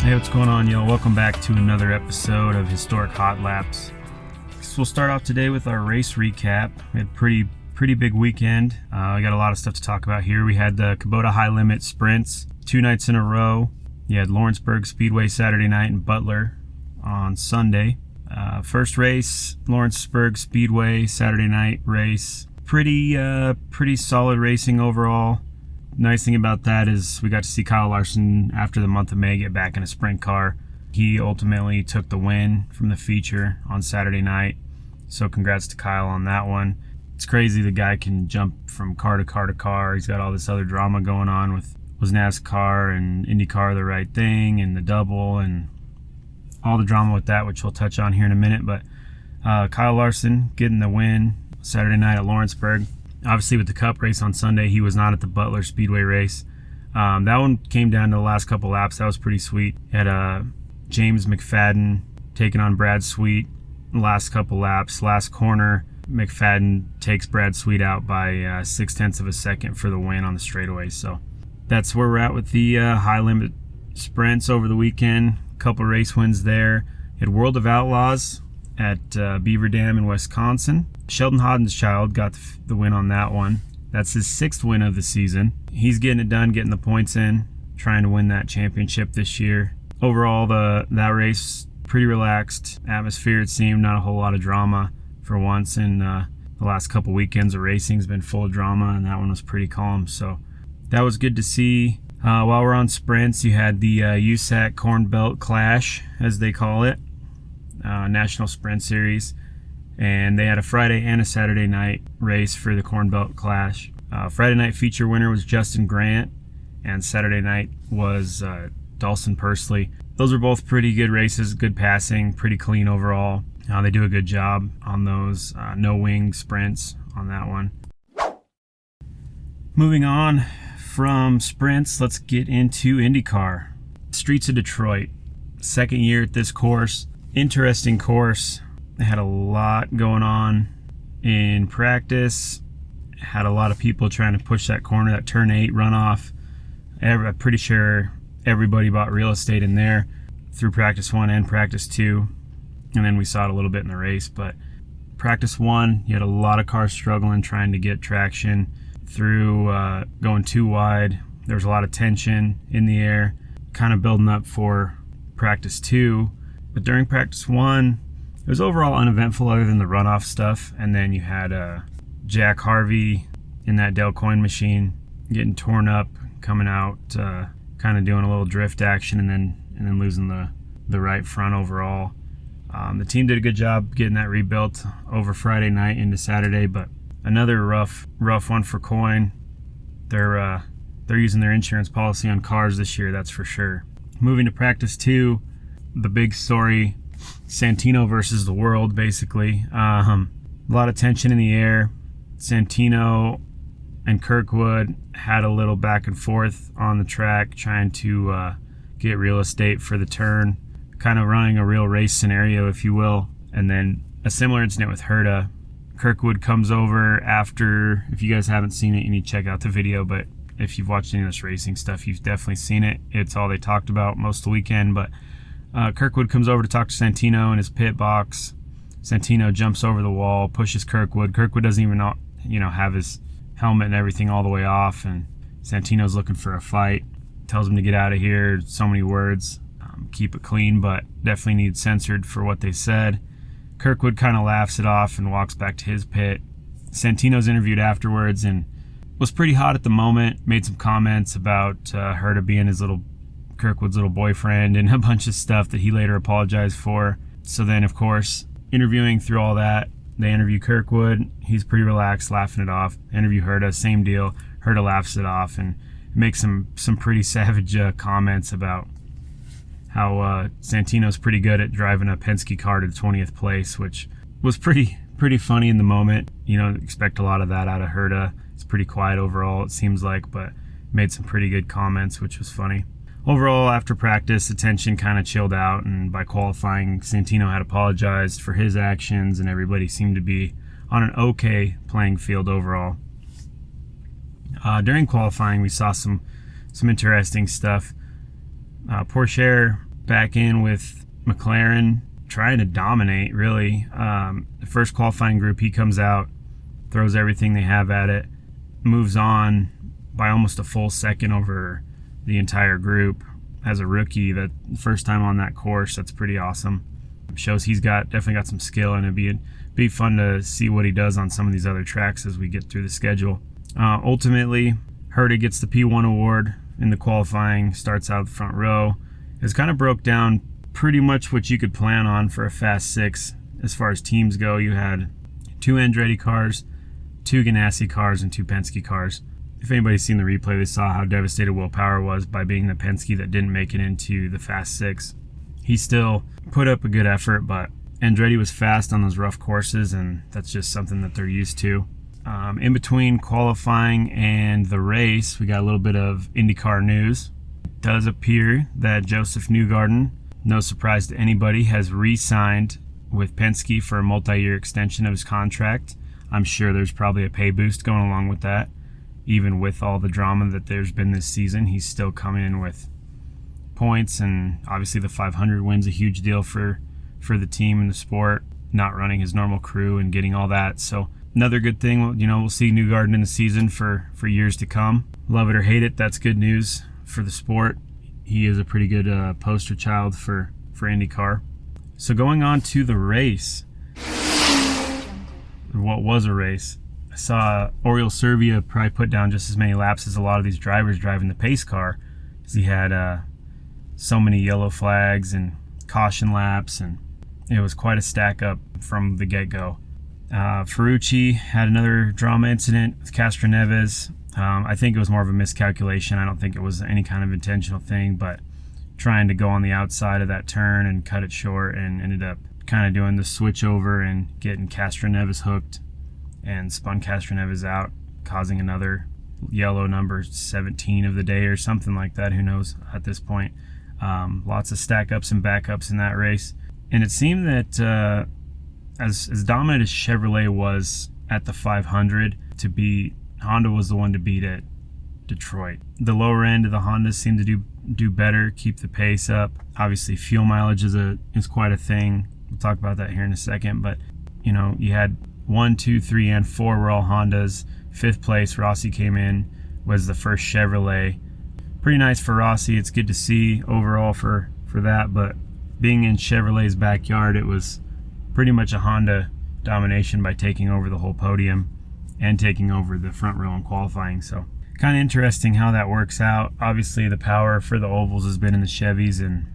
Hey, what's going on, y'all? Welcome back to another episode of Historic Hot Laps. So we'll start off today with our race recap. We had a pretty big weekend. We got a lot of stuff to talk about here. We had the Kubota High Limit Sprints 2 nights in a row. You had Lawrenceburg Speedway Saturday night and Butler on Sunday. First race, Lawrenceburg Speedway Saturday night race. Pretty solid racing overall. Nice thing about that is we got to see Kyle Larson after the month of May get back in a sprint car. He ultimately took the win from the feature on Saturday night. So congrats to Kyle on that one. It's crazy the guy can jump from car to car to car. He's got all this other drama going on with was NASCAR and IndyCar the right thing and the double and all the drama with that, which we'll touch on here in a minute. But Kyle Larson getting the win Saturday night at Lawrenceburg. Obviously, with the Cup race on Sunday, he was not at the Butler Speedway race. That one came down to the last couple laps. That was pretty sweet. Had James McFadden taking on Brad Sweet last couple laps. Last corner, McFadden takes Brad Sweet out by 0.6 of a second for the win on the straightaway. So that's where we're at with the high limit sprints over the weekend. A couple race wins there. Had World of Outlaws at Beaver Dam in Wisconsin. Sheldon Haudenschild got the win on that one. That's his 6th win of the season. He's getting it done, getting the points in, trying to win that championship this year. Overall, that race, pretty relaxed atmosphere, it seemed. Not a whole lot of drama for once. And the last couple weekends of racing has been full of drama, and that one was pretty calm. So that was good to see. While we're on sprints, you had the USAC Corn Belt Clash, as they call it, National Sprint Series. And they had a Friday and a Saturday night race for the Corn Belt Clash. Friday night feature winner was Justin Grant, and Saturday night was Dawson Pursley. Those are both pretty good races, good passing, pretty clean overall. They do a good job on those no-wing sprints on that one. Moving on from sprints, let's get into IndyCar. Streets of Detroit, 2nd year at this course. Interesting course. They had a lot going on in practice. Had a lot of people trying to push that corner, that turn 8 runoff. I'm pretty sure everybody bought real estate in there through practice 1 and practice 2. And then we saw it a little bit in the race. But practice 1, you had a lot of cars struggling trying to get traction through going too wide. There was a lot of tension in the air, kind of building up for practice 2. But during practice 1, it was overall uneventful other than the runoff stuff. And then you had Jack Harvey in that Dale Coyne machine getting torn up, coming out, kind of doing a little drift action and then losing the right front overall. The team did a good job getting that rebuilt over Friday night into Saturday, but another rough one for Coyne. They're using their insurance policy on cars this year, that's for sure. Moving to practice 2, the big story, Santino versus the world, basically. A lot of tension in the air. Santino and Kirkwood had a little back and forth on the track trying to get real estate for the turn, kind of running a real race scenario, if you will. And then a similar incident with Herta. Kirkwood comes over after, if you guys haven't seen it, you need to check out the video, but if you've watched any of this racing stuff, you've definitely seen it. It's all they talked about most of the weekend, but Kirkwood comes over to talk to Santino in his pit box. Santino jumps over the wall, pushes Kirkwood. Kirkwood doesn't even have his helmet and everything all the way off, and Santino's looking for a fight. Tells him to get out of here. So many words. Keep it clean, but definitely needs censored for what they said. Kirkwood kind of laughs it off and walks back to his pit. Santino's interviewed afterwards and was pretty hot at the moment. Made some comments about Herta being Kirkwood's little boyfriend and a bunch of stuff that he later apologized for. So then, of course, interviewing through all that, they interview Kirkwood. He's pretty relaxed, laughing it off. Interview Herta, same deal. Herta laughs it off and makes some pretty savage comments about how Santino's pretty good at driving a Penske car to the 20th place, which was pretty funny in the moment. Expect a lot of that out of Herta. It's pretty quiet overall, it seems like, but made some pretty good comments, which was funny. Overall, after practice, the tension kind of chilled out, and by qualifying, Santino had apologized for his actions, and everybody seemed to be on an okay playing field overall. During qualifying, we saw some interesting stuff. Pourchaire back in with McLaren, trying to dominate, really. The first qualifying group, he comes out, throws everything they have at it, moves on by almost a full second over the entire group. As a rookie, that first time on that course, that's pretty awesome. Shows he's definitely got some skill, and it'd be fun to see what he does on some of these other tracks as we get through the schedule. Ultimately, Herta gets the P1 award in the qualifying, starts out the front row. It's kind of broke down pretty much what you could plan on for a Fast 6 as far as teams go. You had 2 Andretti cars, 2 Ganassi cars, and 2 Penske cars. If anybody's seen the replay, they saw how devastated Will Power was by being the Penske that didn't make it into the Fast 6. He still put up a good effort, but Andretti was fast on those rough courses, and that's just something that they're used to. In between qualifying and the race, we got a little bit of IndyCar news. It does appear that Joseph Newgarden, no surprise to anybody, has re-signed with Penske for a multi-year extension of his contract. I'm sure there's probably a pay boost going along with that. Even with all the drama that there's been this season, he's still coming in with points, and obviously the 500 win's a huge deal for the team and the sport, not running his normal crew and getting all that. So another good thing, we'll see Newgarden in the season for years to come. Love it or hate it, that's good news for the sport. He is a pretty good poster child for IndyCar. So going on to the race, what was a race? I saw Oriol Servia probably put down just as many laps as a lot of these drivers driving the pace car, because he had so many yellow flags and caution laps, and it was quite a stack up from the get-go. Ferrucci had another drama incident with Castroneves. I think it was more of a miscalculation. I don't think it was any kind of intentional thing, but trying to go on the outside of that turn and cut it short, and ended up kind of doing the switch over and getting Castroneves hooked and spun Castroneves out, causing another yellow number 17 of the day or something like that. Who knows at this point. Lots of stack ups and backups in that race. And it seemed that as dominant as Chevrolet was at the 500 to beat, Honda was the one to beat at Detroit. The lower end of the Hondas seemed to do better, keep the pace up. Obviously fuel mileage is quite a thing. We'll talk about that here in a second, but you had 1, 2, 3, and 4 were all Hondas. 5th place, Rossi came in, was the first Chevrolet. Pretty nice for Rossi. It's good to see overall for that, but being in Chevrolet's backyard, it was pretty much a Honda domination by taking over the whole podium and taking over the front row in qualifying. So kind of interesting how that works out. Obviously the power for the ovals has been in the Chevys, and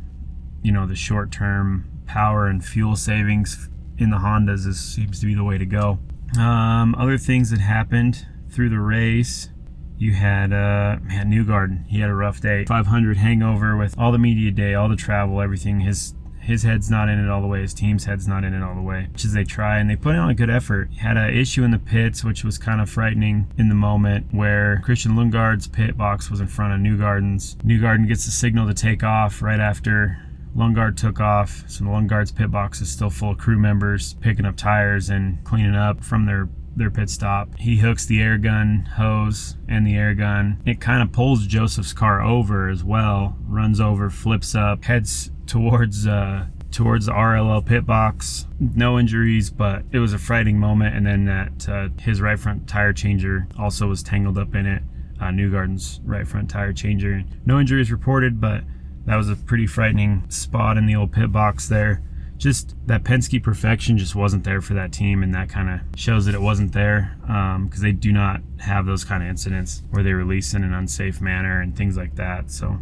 the short-term power and fuel savings in the Hondas seems to be the way to go. Other things that happened through the race, you had Newgarden. He had a rough day. 500 hangover with all the media day, all the travel, everything. His head's not in it all the way. His team's head's not in it all the way, which is they try, and they put on a good effort. Had an issue in the pits, which was kind of frightening in the moment, where Christian Lundgaard's pit box was in front of Newgarden's. Newgarden gets the signal to take off right after Lundgaard took off, so Lundgaard's pit box is still full of crew members picking up tires and cleaning up from their pit stop. He hooks the air gun hose and the air gun. It kind of pulls Joseph's car over as well, runs over, flips up, heads towards the RLL pit box. No injuries, but it was a frightening moment. And then that his right front tire changer also was tangled up in it. Newgarden's right front tire changer. No injuries reported, but that was a pretty frightening spot in the old pit box there. Just that Penske perfection just wasn't there for that team, and that kind of shows that it wasn't there, because they do not have those kind of incidents where they release in an unsafe manner and things like that. So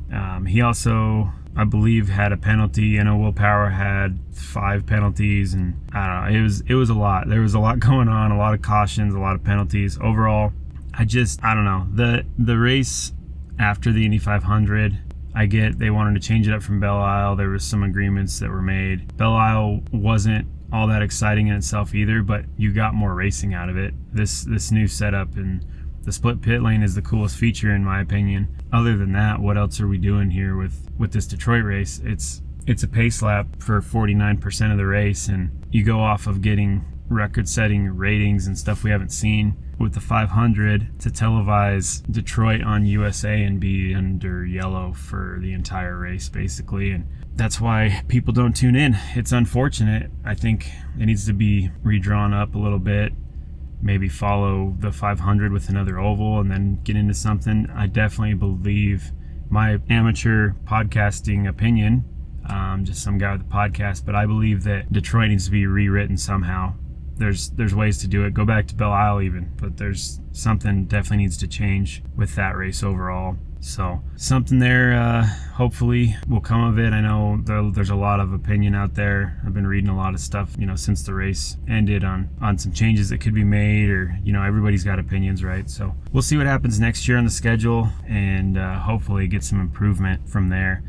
he also, I believe, had a penalty. Will Power had 5 penalties, and I don't know, it was a lot. There was a lot going on, a lot of cautions, a lot of penalties. Overall, I don't know. The race after the Indy 500, I get they wanted to change it up from Belle Isle. There was some agreements that were made. Belle Isle wasn't all that exciting in itself either, but you got more racing out of it. This new setup and the split pit lane is the coolest feature in my opinion. Other than that, what else are we doing here with this Detroit race? It's a pace lap for 49% of the race, and you go off of getting record-setting ratings and stuff we haven't seen with the 500 to televise Detroit on USA and be under yellow for the entire race, basically. And that's why people don't tune in. It's unfortunate. I think it needs to be redrawn up a little bit. Maybe follow the 500 with another oval and then get into something. I definitely believe, my amateur podcasting opinion, just some guy with a podcast, but I believe that Detroit needs to be rewritten somehow. There's ways to do it. Go back to Belle Isle even, but there's something definitely needs to change with that race overall. So something there hopefully will come of it. I know there's a lot of opinion out there. I've been reading a lot of stuff, since the race ended on some changes that could be made, or, everybody's got opinions, right? So we'll see what happens next year on the schedule, and hopefully get some improvement from there.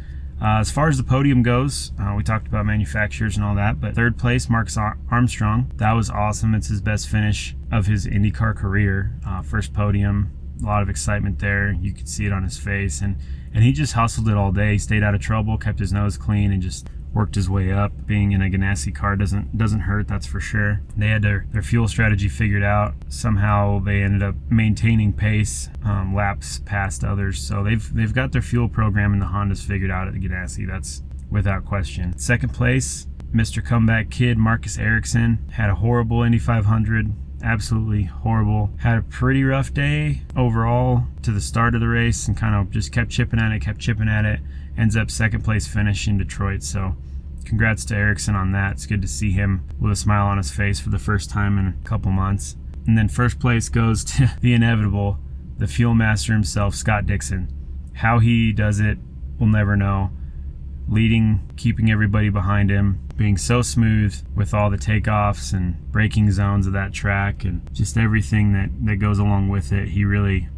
As far as the podium goes, we talked about manufacturers and all that, but third place, Marcus Armstrong. That was awesome. It's his best finish of his IndyCar career. First podium, a lot of excitement there. You could see it on his face, and he just hustled it all day. He stayed out of trouble, kept his nose clean, and just worked his way up. Being in a Ganassi car doesn't hurt, that's for sure. They had their fuel strategy figured out. Somehow they ended up maintaining pace, laps past others. So they've got their fuel program and the Hondas figured out at the Ganassi. That's without question. Second place, Mr. Comeback Kid Marcus Ericsson had a horrible Indy 500. Absolutely horrible. Had a pretty rough day overall to the start of the race, and kind of just kept chipping at it. Ends up second place finish in Detroit. So congrats to Ericsson on that. It's good to see him with a smile on his face for the first time in a couple months. And then first place goes to the inevitable, the fuel master himself, Scott Dixon. How he does it, we'll never know. Leading, keeping everybody behind him, being so smooth with all the takeoffs and braking zones of that track, and just everything that goes along with it. He really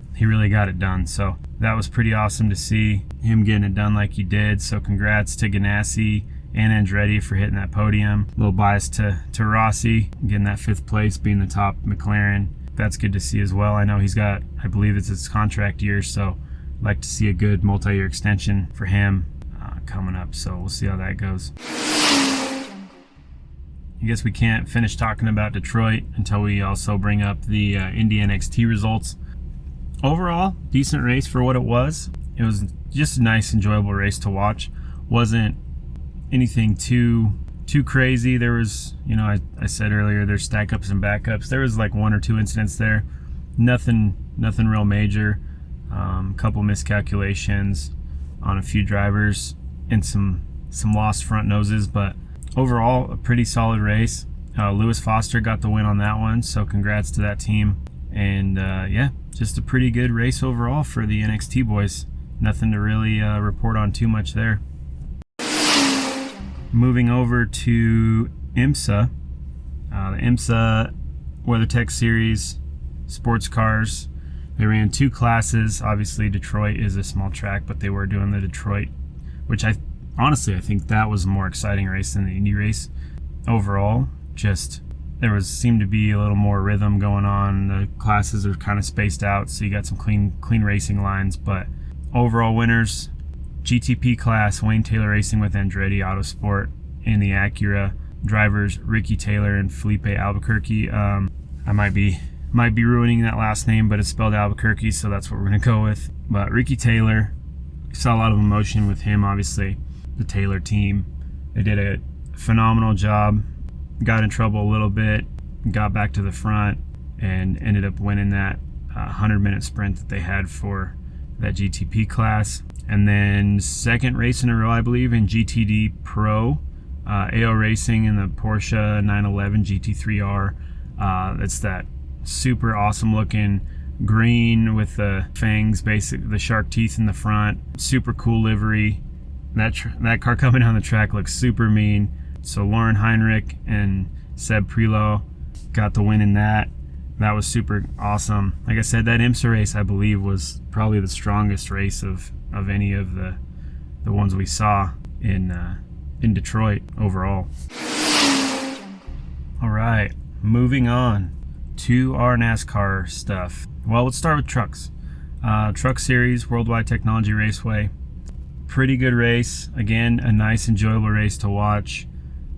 got it done. So that was pretty awesome to see him getting it done like he did. So congrats to Ganassi and Andretti for hitting that podium. A little biased to Rossi getting that fifth place, being the top McLaren. That's good to see as well. I know he's got, I believe it's his contract year, so I'd like to see a good multi-year extension for him coming up. So we'll see how that goes. I guess we can't finish talking about Detroit until we also bring up the Indy NXT results. Overall, decent race for what it was. It was just a nice, enjoyable race to watch. Wasn't anything too crazy. There was, I said earlier, there's stack ups and backups. There was like one or two incidents there. Nothing real major. Couple miscalculations on a few drivers and some lost front noses, but overall a pretty solid race. Lewis Foster got the win on that one, so congrats to that team. And just a pretty good race overall for the NXT boys. Nothing to really report on too much there. Moving over to IMSA, the IMSA WeatherTech Series sports cars. They ran two classes. Obviously Detroit is a small track, but they were doing the Detroit, which I think that was a more exciting race than the Indy race overall. Just there seemed to be a little more rhythm going on. The classes are kind of spaced out, so you got some clean racing lines. But overall winners, GTP class, Wayne Taylor Racing with Andretti Autosport in the Acura. Drivers Ricky Taylor and Felipe Albuquerque. I might be ruining that last name, but it's spelled Albuquerque, so that's what we're gonna go with. But Ricky Taylor, saw a lot of emotion with him. Obviously, the Taylor team, they did a phenomenal job. Got in trouble a little bit, got back to the front, and ended up winning that 100-minute sprint that they had for that GTP class. And then second race in a row, I believe, in GTD Pro, AO Racing in the Porsche 911 GT3R. It's that super awesome looking green with the fangs, the shark teeth in the front. Super cool livery. That car coming down the track looks super mean. So Lauren Heinrich and Seb Prelo got the win in that. That was super awesome. Like I said, that IMSA race, I believe, was probably the strongest race of any of the ones we saw in Detroit overall. All right, moving on to our NASCAR stuff. Well, let's start with trucks. Truck Series, Worldwide Technology Raceway. Pretty good race. Again, a nice, enjoyable race to watch.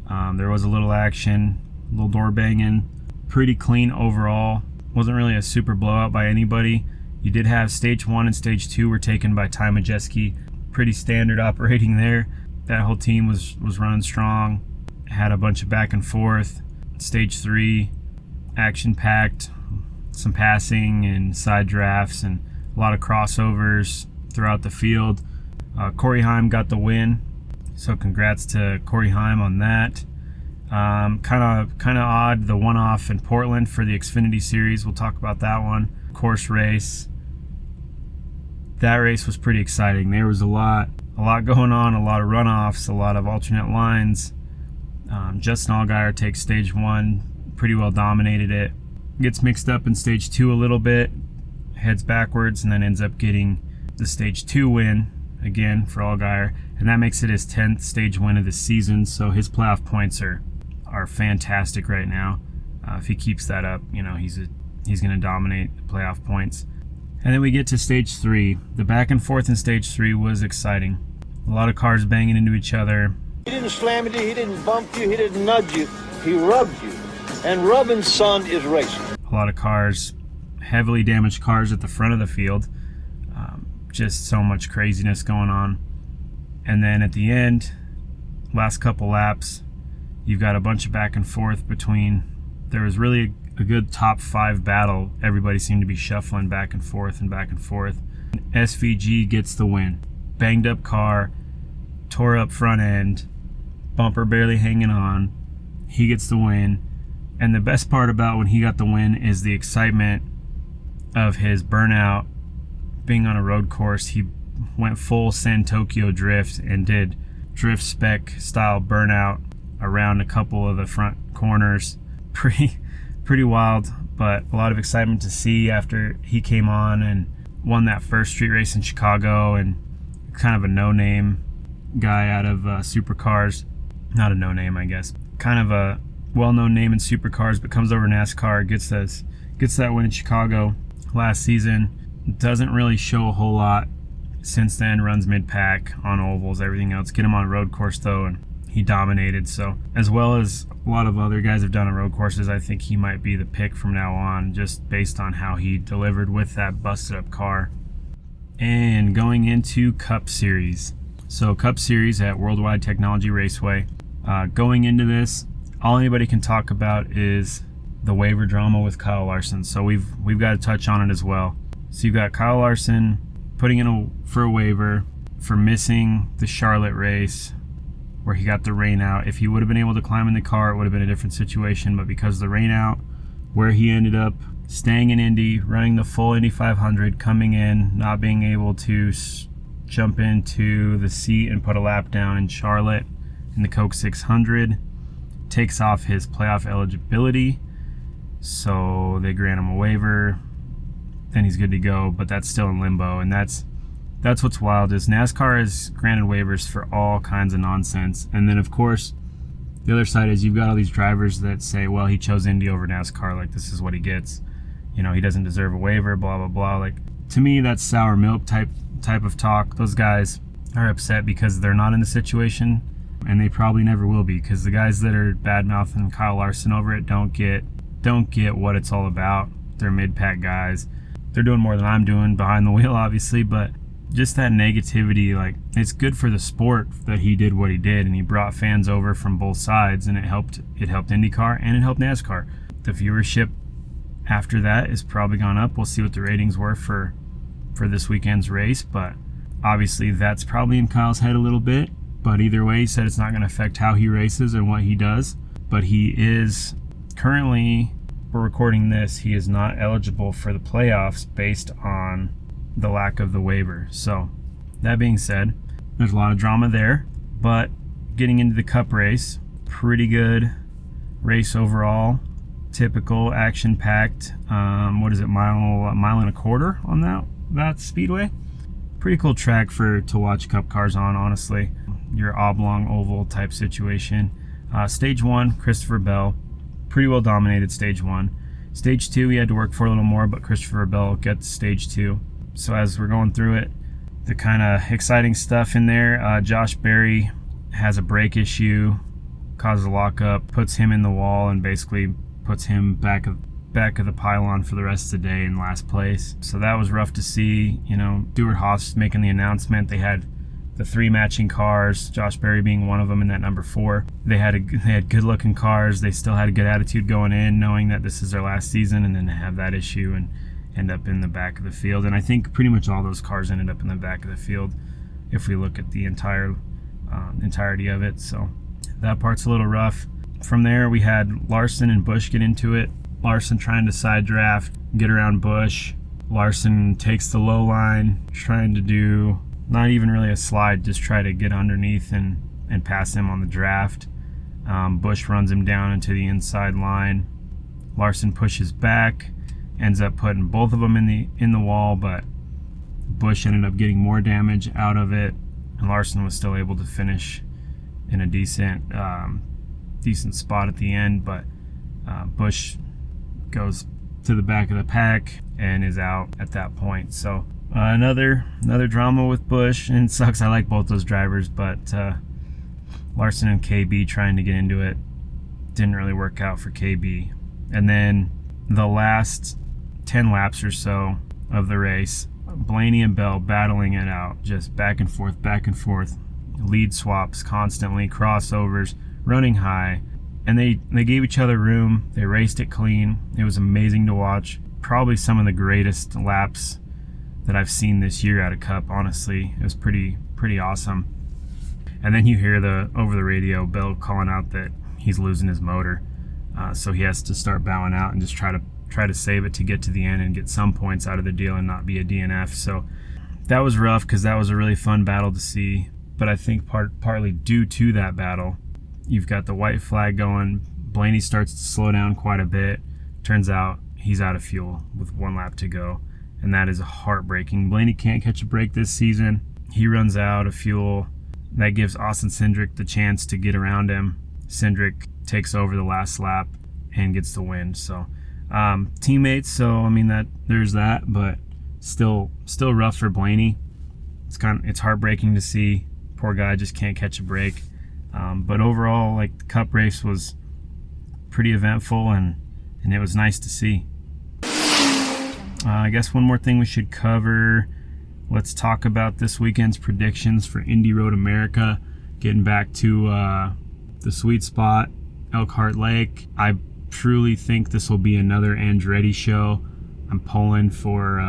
There was a little action, a little door banging. Pretty clean overall. Wasn't really a super blowout by anybody. You did have stage 1 and stage 2 were taken by Ty Majeski. Pretty standard operating there. That whole team was running strong. Had a bunch of back and forth. Stage 3, action-packed. Some passing and side drafts and a lot of crossovers throughout the field. Corey Heim got the win, so congrats to Corey Heim on that. Kind of odd, the one-off in Portland for the Xfinity Series. We'll talk about that one. Course race. That race was pretty exciting. There was a lot going on, a lot of runoffs, a lot of alternate lines. Justin Allgaier takes stage 1, pretty well dominated it. Gets mixed up in stage 2 a little bit, heads backwards, and then ends up getting the stage 2 win again for Allgaier, and that makes it his 10th stage win of the season. So his playoff points are fantastic right now. If he keeps that up, he's going to dominate the playoff points. And then we get to stage 3. The back and forth in stage 3 was exciting. A lot of cars banging into each other. He didn't slam you, he didn't bump you, he didn't nudge you, he rubbed you. And rubbing, son, is racing. A lot of cars, heavily damaged cars at the front of the field. Just so much craziness going on. And then at the end, last couple laps, you've got a bunch of back and forth between. There was really a good top 5 battle. Everybody seemed to be shuffling back and forth and back and forth. SVG gets the win. Banged up car, tore up front end, bumper barely hanging on. He gets the win. And the best part about when he got the win is the excitement of his burnout being on a road course. He went full San Tokyo drift and did drift spec style burnout around a couple of the front corners. Pretty wild, but a lot of excitement to see after he came on and won that first street race in Chicago, and kind of a no-name guy out of supercars. Not a no-name, I guess. Kind of a well-known name in supercars, but comes over NASCAR, gets that win in Chicago last season. Doesn't really show a whole lot since then. Runs mid-pack on ovals, everything else. Get him on a road course though, and he dominated. So as well as a lot of other guys have done on road courses, I think he might be the pick from now on, just based on how he delivered with that busted up car. And going into Cup Series. So Cup Series at Worldwide Technology Raceway. Going into this, all anybody can talk about is the waiver drama with Kyle Larson. So we've got to touch on it as well. So you've got Kyle Larson putting in for a waiver for missing the Charlotte race where he got the rain out. If he would have been able to climb in the car, it would have been a different situation. But because of the rain out, where he ended up staying in Indy, running the full Indy 500, coming in, not being able to jump into the seat and put a lap down in Charlotte in the Coke 600, takes off his playoff eligibility. So they grant him a waiver. Then he's good to go, but that's still in limbo. And that's what's wild, is NASCAR has granted waivers for all kinds of nonsense. And then of course the other side is you've got all these drivers that say, well, he chose Indy over NASCAR, like this is what he gets, he doesn't deserve a waiver, blah blah blah. Like, to me, that's sour milk type of talk. Those guys are upset because they're not in the situation, and they probably never will be, because the guys that are bad mouthing Kyle Larson over it don't get what it's all about. They're mid-pack guys. They're doing more than I'm doing behind the wheel, obviously, but just that negativity, like, it's good for the sport that he did what he did, and he brought fans over from both sides, and it helped IndyCar and it helped NASCAR. The viewership after that is probably gone up. We'll see what the ratings were for this weekend's race, but obviously that's probably in Kyle's head a little bit. But either way, he said it's not going to affect how he races and what he does. But he is currently, we're recording this, he is not eligible for the playoffs based on the lack of the waiver. So that being said, there's a lot of drama there, but getting into the Cup race, pretty good race overall. Typical action-packed, mile and a quarter on that speedway. Pretty cool track to watch Cup cars on, honestly. Your oblong oval type situation. Stage 1, Christopher Bell, pretty well dominated stage 1. Stage 2, he had to work for a little more, but Christopher Bell gets stage 2. So as we're going through it, the kind of exciting stuff in there, Josh Berry has a brake issue, causes a lockup, puts him in the wall, and basically puts him back of the pylon for the rest of the day in last place. So that was rough to see. Stuart Haas making the announcement. They had the 3 matching cars, Josh Berry being one of them in that number 4. They had good looking cars. They still had a good attitude going in, knowing that this is their last season, and then to have that issue and end up in the back of the field. And I think pretty much all those cars ended up in the back of the field if we look at the entirety of it. So that part's a little rough. From there, we had Larson and Busch get into it. Larson trying to side draft, get around Busch. Larson takes the low line, trying to do not even really a slide, just try to get underneath and pass him on the draft. Busch runs him down into the inside line. Larson pushes back, ends up putting both of them in the wall, but Busch ended up getting more damage out of it, and Larson was still able to finish in a decent spot at the end. But Busch goes to the back of the pack and is out at that point. So another drama with Busch, and it sucks. I like both those drivers, but Larson and KB trying to get into it didn't really work out for KB. And then the last 10 laps or so of the race, Blaney and Bell battling it out, just back and forth, lead swaps constantly, crossovers, running high, and they gave each other room. They raced it clean. It was amazing to watch. Probably some of the greatest laps that I've seen this year out of Cup, honestly. It was pretty awesome. And then you hear over the radio Bell calling out that he's losing his motor, so he has to start bowing out and just try to save it to get to the end and get some points out of the deal and not be a DNF. So that was rough, because that was a really fun battle to see. But I think partly due to that battle, you've got the white flag going. Blaney starts to slow down quite a bit. Turns out he's out of fuel with 1 lap to go, and that is heartbreaking. Blaney can't catch a break this season. He runs out of fuel. That gives Austin Cindric the chance to get around him. Cindric takes over the last lap and gets the win. So teammates, so there's that, but still rough for Blaney. It's heartbreaking to see. Poor guy just can't catch a break. But overall, the Cup race was pretty eventful, and it was nice to see. I guess one more thing we should cover. Let's talk about this weekend's predictions for Indy Road America. Getting back to the sweet spot, Elkhart Lake. I truly think this will be another Andretti show. I'm pulling for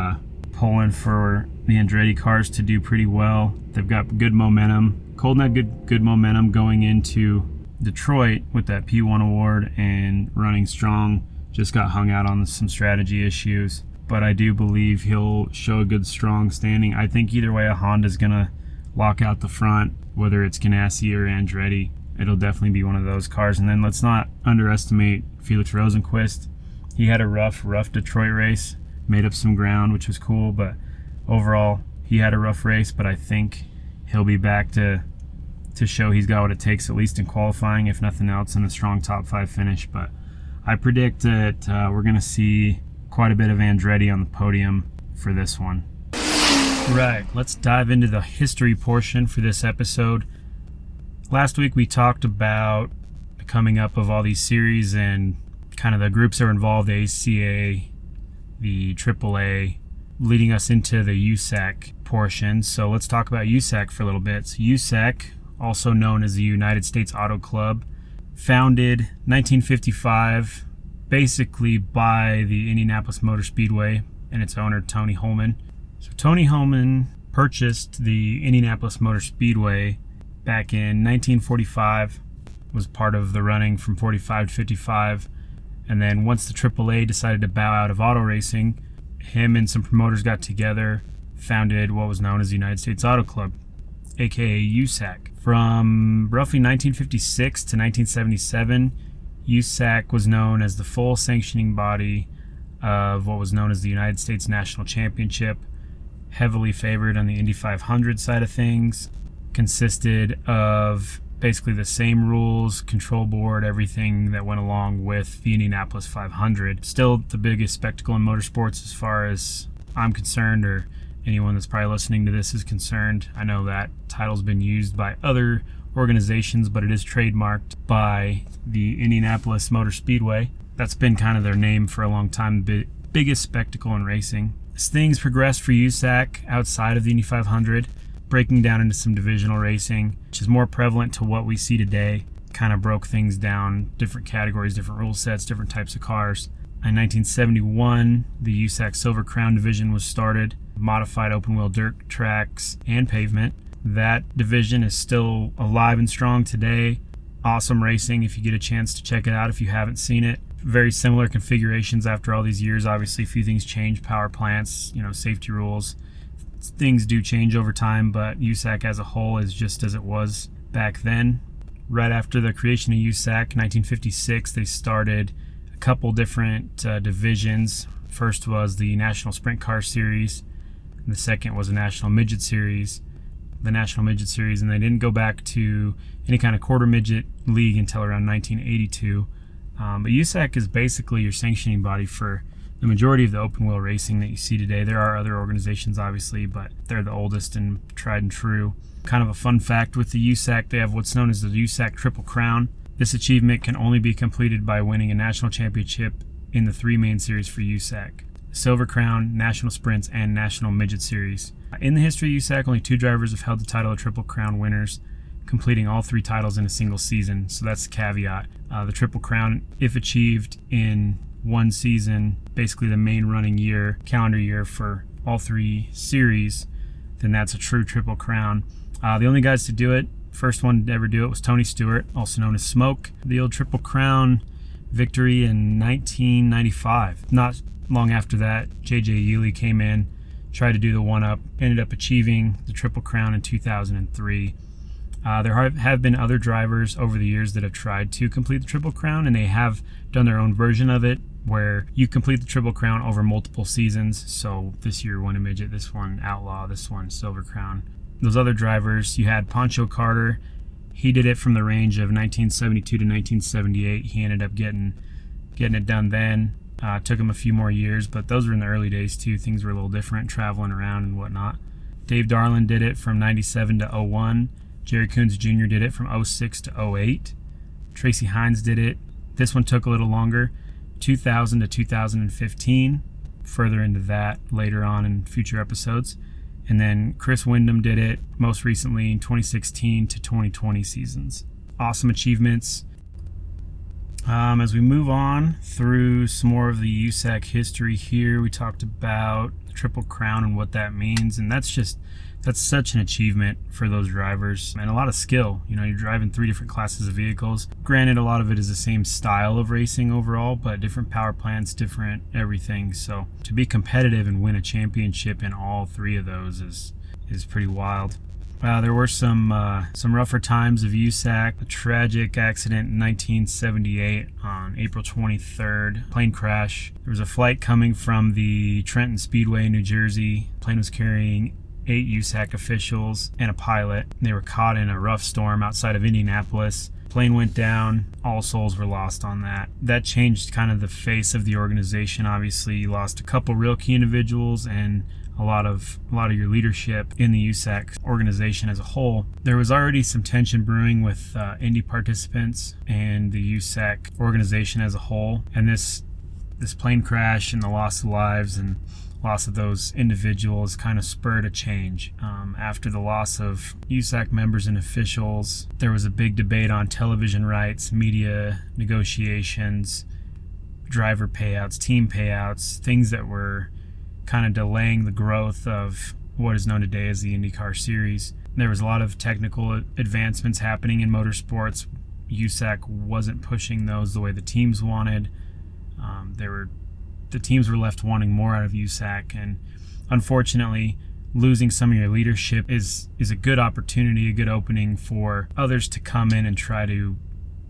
the Andretti cars to do pretty well. They've got good momentum. Colton had good momentum going into Detroit with that P1 award and running strong. Just got hung out on some strategy issues, but I do believe he'll show a good strong standing. I think either way a Honda's gonna lock out the front, whether it's Ganassi or Andretti. It'll definitely be one of those cars. And then let's not underestimate Felix Rosenqvist. He had a rough Detroit race, made up some ground, which was cool, but overall he had a rough race. But I think he'll be back to show he's got what it takes, at least in qualifying, if nothing else, in a strong top 5 finish. But I predict that we're going to see quite a bit of Andretti on the podium for this one. Right, let's dive into the history portion for this episode. Last week we talked about the coming up of all these series and kind of the groups that are involved, the ACA, the AAA, leading us into the USAC portion. So let's talk about USAC for a little bit. So USAC, also known as the United States Auto Club, founded 1955 basically by the Indianapolis Motor Speedway and its owner Tony Holman. So Tony Holman purchased the Indianapolis Motor Speedway back in 1945, was part of the running from 45 to 55, and then once the AAA decided to bow out of auto racing, him and some promoters got together, founded what was known as the United States Auto Club, aka USAC. From roughly 1956 to 1977, USAC was known as the full sanctioning body of what was known as the United States National Championship, heavily favored on the Indy 500 side of things, consisted of basically the same rules, control board, everything that went along with the Indianapolis 500. Still the biggest spectacle in motorsports as far as I'm concerned, or anyone that's probably listening to this is concerned. I know that title's been used by other organizations, but it is trademarked by the Indianapolis Motor Speedway. That's been kind of their name for a long time, the biggest spectacle in racing. As things progressed for USAC outside of the Indy 500, breaking down into some divisional racing, which is more prevalent to what we see today, kind of broke things down, different categories, different rule sets, different types of cars. In 1971, the USAC Silver Crown division was started, modified open-wheel dirt tracks and pavement. That division is still alive and strong today. Awesome racing if you get a chance to check it out if you haven't seen it. Very similar configurations after all these years. Obviously, a few things change, power plants, safety rules. Things do change over time, but USAC as a whole is just as it was back then. Right after the creation of USAC, 1956, they started a couple different divisions. First was the National Sprint Car Series, and the second was the National Midget Series. The National Midget Series, and they didn't go back to any kind of quarter midget league until around 1982. But USAC is basically your sanctioning body for the majority of the open wheel racing that you see today. There are other organizations, obviously, but they're the oldest and tried and true. Kind of a fun fact with the USAC, they have what's known as the USAC Triple Crown. This achievement can only be completed by winning a national championship in the three main series for USAC: Silver Crown, National Sprints, and National Midget Series. In the history of USAC, only 2 drivers have held the title of Triple Crown winners, completing all 3 titles in a single season. So that's the caveat. The Triple Crown, if achieved in one season, basically the main running year, calendar year for all 3 series, then that's a true Triple Crown. The only guys to do it, first one to ever do it, was Tony Stewart, also known as Smoke. The old Triple Crown victory in 1995. Not long after that, J.J. Ely came in, tried to do the one-up, ended up achieving the Triple Crown in 2003. There have been other drivers over the years that have tried to complete the Triple Crown, and they have done their own version of it, where you complete the Triple Crown over multiple seasons. So this year won a midget, this one outlaw, this one Silver Crown. Those other drivers, you had Pancho Carter. He did it from the range of 1972 to 1978. He ended up getting it done then. Took him a few more years, but those were in the early days too. Things were a little different, traveling around and whatnot. Dave Darland did it from 97 to 01. Jerry Coons Jr. did it from 06 to 08. Tracy Hines did it. This one took a little longer, 2000 to 2015. Further into that later on in future episodes. And then Chris Wyndham did it most recently in 2016 to 2020 seasons. Awesome achievements. As we move on through some more of the USAC history here, we talked about the Triple Crown and what that means, and that's such an achievement for those drivers and a lot of skill. You're driving 3 different classes of vehicles. Granted, a lot of it is the same style of racing overall, but different power plants, different everything. So to be competitive and win a championship in all 3 of those is pretty wild. There were some rougher times of USAC. A tragic accident in 1978 on April 23rd. Plane crash. There was a flight coming from the Trenton Speedway in New Jersey. The plane was carrying 8 USAC officials and a pilot. They were caught in a rough storm outside of Indianapolis. Plane went down. All souls were lost on that. That changed kind of the face of the organization. Obviously, you lost a couple real key individuals and a lot of your leadership in the USAC organization as a whole. There was already some tension brewing with Indy participants and the USAC organization as a whole. And this plane crash and the loss of lives and loss of those individuals kind of spurred a change. After the loss of USAC members and officials, there was a big debate on television rights, media negotiations, driver payouts, team payouts, things that were kind of delaying the growth of what is known today as the IndyCar Series. There was a lot of technical advancements happening in motorsports. USAC wasn't pushing those the way the teams wanted. The teams were left wanting more out of USAC, and unfortunately, losing some of your leadership is a good opportunity, a good opening for others to come in and try to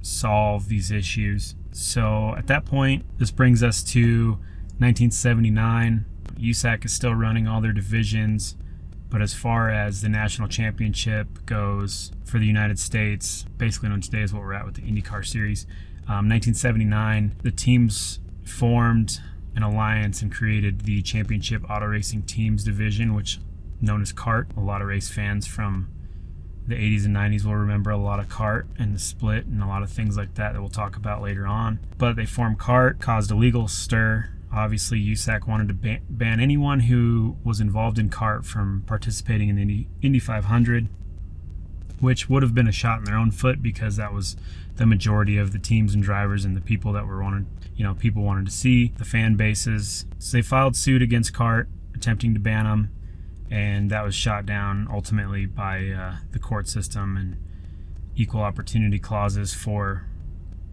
solve these issues. So at that point, this brings us to 1979. USAC is still running all their divisions, but as far as the national championship goes for the United States, basically known today as what we're at with the IndyCar Series, 1979, the teams formed an alliance and created the Championship Auto Racing Teams division, which known as CART. A lot of race fans from the 80s and 90s will remember a lot of CART and the split and a lot of things like that we'll talk about later on. But they formed CART, caused a legal stir. Obviously, USAC wanted to ban anyone who was involved in CART from participating in the Indy 500, which would have been a shot in their own foot because that was the majority of the teams and drivers and the people that people wanted to see, the fan bases. So they filed suit against CART, attempting to ban them, and that was shot down ultimately by the court system and equal opportunity clauses for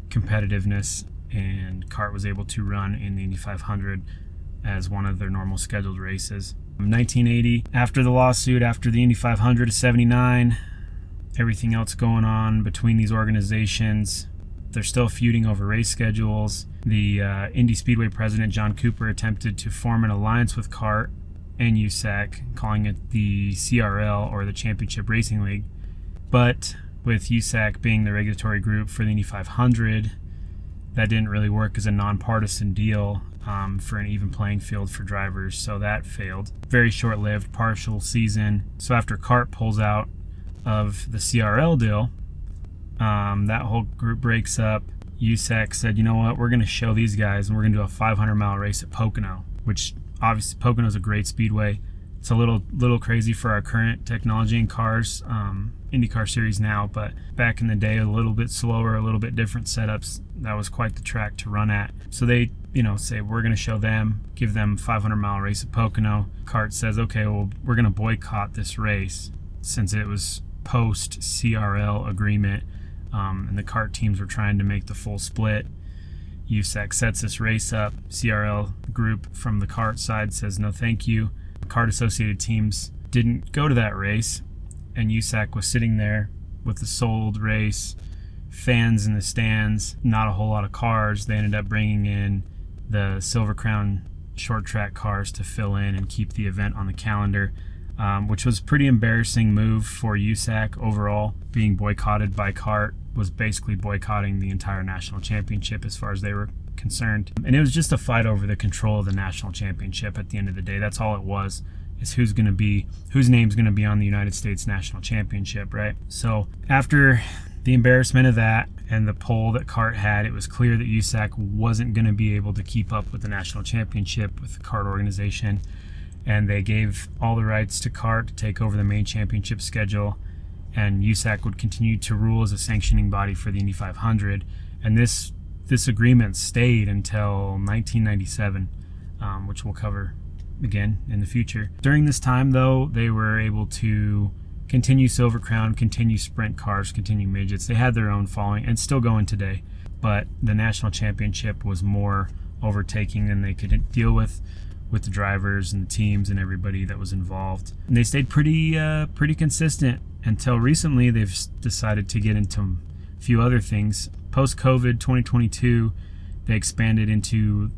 competitiveness, and CART was able to run in the Indy 500 as one of their normal scheduled races. In 1980, after the lawsuit, after the Indy 500 of 79, everything else going on between these organizations, they're still feuding over race schedules. The Indy Speedway president, John Cooper, attempted to form an alliance with CART and USAC, calling it the CRL, or the Championship Racing League. But with USAC being the regulatory group for the Indy 500, that didn't really work as a nonpartisan deal for an even playing field for drivers, so that failed. Very short-lived, partial season. So after CART pulls out of the CRL deal, that whole group breaks up. USAC said, you know what, we're going to show these guys, and we're going to do a 500-mile race at Pocono, which obviously Pocono is a great speedway. It's a little crazy for our current technology in cars, IndyCar series now, but back in the day, a little bit slower, a little bit different setups. That was quite the track to run at. So they, say we're going to show them, give them 500-mile race at Pocono. CART says, okay, well, we're going to boycott this race since it was post CRL agreement, and the CART teams were trying to make the full split. USAC sets this race up. CRL group from the CART side says no thank you. CART associated teams didn't go to that race, and USAC was sitting there with the sold race, fans in the stands, not a whole lot of cars. They ended up bringing in the Silver Crown short track cars to fill in and keep the event on the calendar, which was a pretty embarrassing move for USAC overall. Being boycotted by CART was basically boycotting the entire national championship as far as they were concerned. And it was just a fight over the control of the national championship at the end of the day. That's all it was, is whose name's going to be on the United States national championship, right? So after the embarrassment of that and the poll that CART had, it was clear that USAC wasn't going to be able to keep up with the national championship with the CART organization, and they gave all the rights to CART to take over the main championship schedule, and USAC would continue to rule as a sanctioning body for the Indy 500. And this agreement stayed until 1997, which we'll cover again in the future. During this time, though, they were able to continue Silver Crown, continue sprint cars, continue midgets. They had their own following, and still going today, but the national championship was more overtaking than they could deal with the drivers and the teams and everybody that was involved. And they stayed pretty consistent until recently. They've decided to get into a few other things. Post-COVID 2022, they expanded into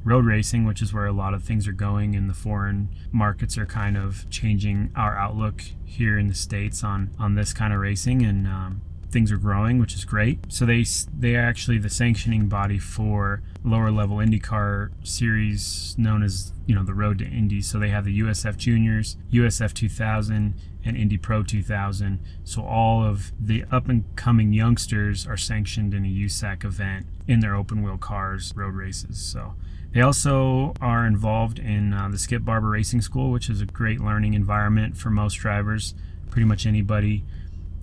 road racing, which is where a lot of things are going, and the foreign markets are kind of changing our outlook here in the States on this kind of racing, and things are growing, which is great. So they are actually the sanctioning body for lower level IndyCar series known as the Road to Indy. So they have the USF Juniors, USF 2000, and Indy Pro 2000. So all of the up and coming youngsters are sanctioned in a USAC event in their open wheel cars, road races. So they also are involved in the Skip Barber Racing School, which is a great learning environment for most drivers. Pretty much anybody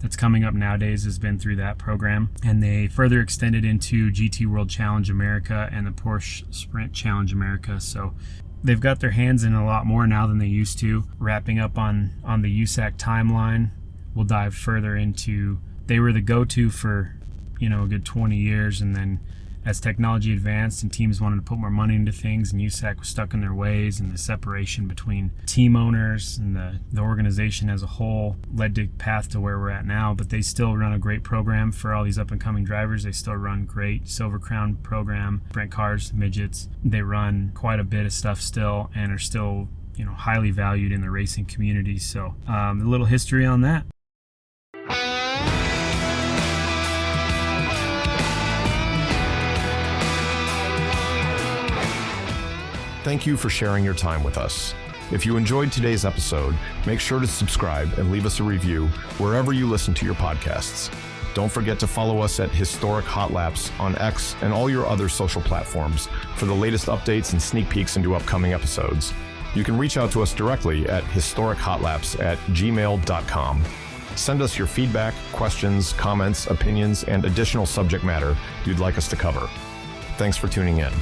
that's coming up nowadays has been through that program. And they further extended into GT World Challenge America and the Porsche Sprint Challenge America. So they've got their hands in a lot more now than they used to. Wrapping up on the USAC timeline, we'll dive further into, they were the go-to for a good 20 years, and then as technology advanced and teams wanted to put more money into things, and USAC was stuck in their ways, and the separation between team owners and the organization as a whole led to path to where we're at now. But they still run a great program for all these up and coming drivers. They still run great Silver Crown program, sprint cars, midgets. They run quite a bit of stuff still, and are still highly valued in the racing community. So a little history on that. Thank you for sharing your time with us. If you enjoyed today's episode, make sure to subscribe and leave us a review wherever you listen to your podcasts. Don't forget to follow us at Historic Hot Laps on X and all your other social platforms for the latest updates and sneak peeks into upcoming episodes. You can reach out to us directly at historichotlaps@gmail.com. Send us your feedback, questions, comments, opinions, and additional subject matter you'd like us to cover. Thanks for tuning in.